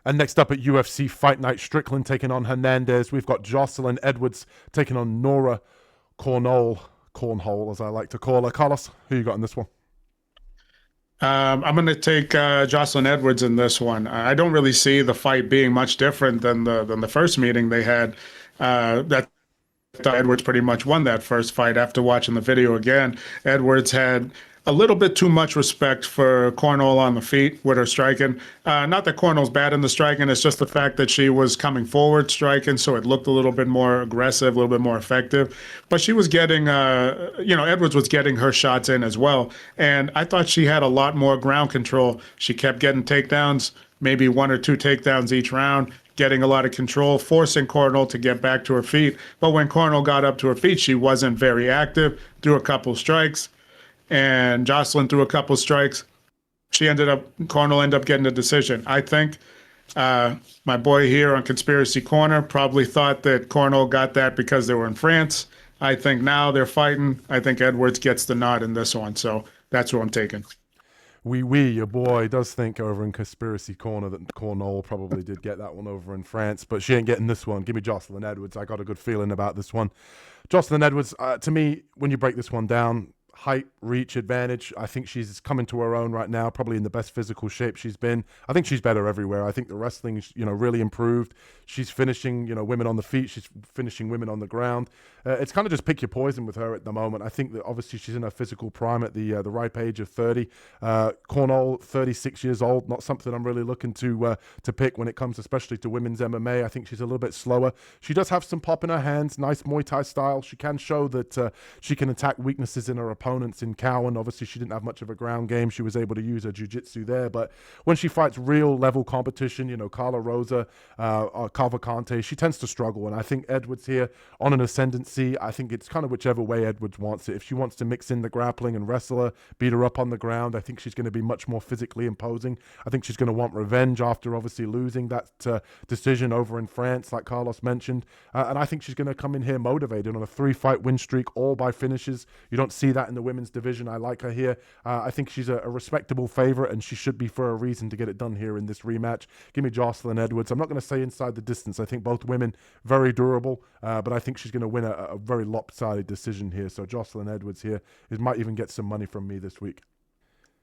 And next up at UFC Fight Night, Strickland taking on Hernandez. We've got Joselyn Edwards taking on Nora Cornhole, as I like to call her. Carlos, who you got in this one? I'm going to take Jocelyn Edwards in this one. I don't really see the fight being much different than the first meeting they had. That Edwards pretty much won that first fight. After watching the video again, Edwards had a little bit too much respect for Cornolle on the feet with her striking. Not that Cornolle's bad in the striking, it's just the fact that she was coming forward striking, so it looked a little bit more aggressive, a little bit more effective. But she was getting, Edwards was getting her shots in as well. And I thought she had a lot more ground control. She kept getting takedowns, maybe one or two takedowns each round, getting a lot of control, forcing Cornolle to get back to her feet. But when Cornolle got up to her feet, she wasn't very active, threw a couple strikes, and Jocelyn threw a couple strikes. Cornolle ended up getting a decision. I think my boy here on Conspiracy Corner probably thought that Cornolle got that because they were in France. I think now they're fighting. I think Edwards gets the nod in this one. So that's who I'm taking. Your boy does think over in Conspiracy Corner that Cornole probably did get that one over in France, but she ain't getting this one. Give me Jocelyn Edwards. I got a good feeling about this one. Jocelyn Edwards, to me, when you break this one down, height, reach, advantage. I think she's coming to her own right now, probably in the best physical shape she's been. I think she's better everywhere. I think the wrestling, really improved. She's finishing, women on the feet. She's finishing women on the ground. It's kind of just pick your poison with her at the moment. I think that obviously she's in her physical prime at the ripe age of 30. Cornolle, 36 years old, not something I'm really looking to pick when it comes especially to women's MMA. I think she's a little bit slower. She does have some pop in her hands, nice Muay Thai style. She can show that she can attack weaknesses in her opponents in Cowan. Obviously, she didn't have much of a ground game. She was able to use her jiu-jitsu there. But when she fights real level competition, Carla Rosa, Cavalcante, she tends to struggle. And I think Edwards here on an ascendancy. I think it's kind of whichever way Edwards wants it. If she wants to mix in the grappling and wrestle her, beat her up on the ground, I think she's going to be much more physically imposing. I think she's going to want revenge after obviously losing that decision over in France, like Carlos mentioned. And I think she's going to come in here motivated on a 3-fight win streak, all by finishes. You don't see that in the women's division. I like her here. I think she's a respectable favorite, and she should be for a reason to get it done here in this rematch. Give me Jocelyn Edwards. I'm not going to say inside the distance. I think both women very durable, but I think she's going to win a very lopsided decision here. So Jocelyn Edwards here might even get some money from me this week.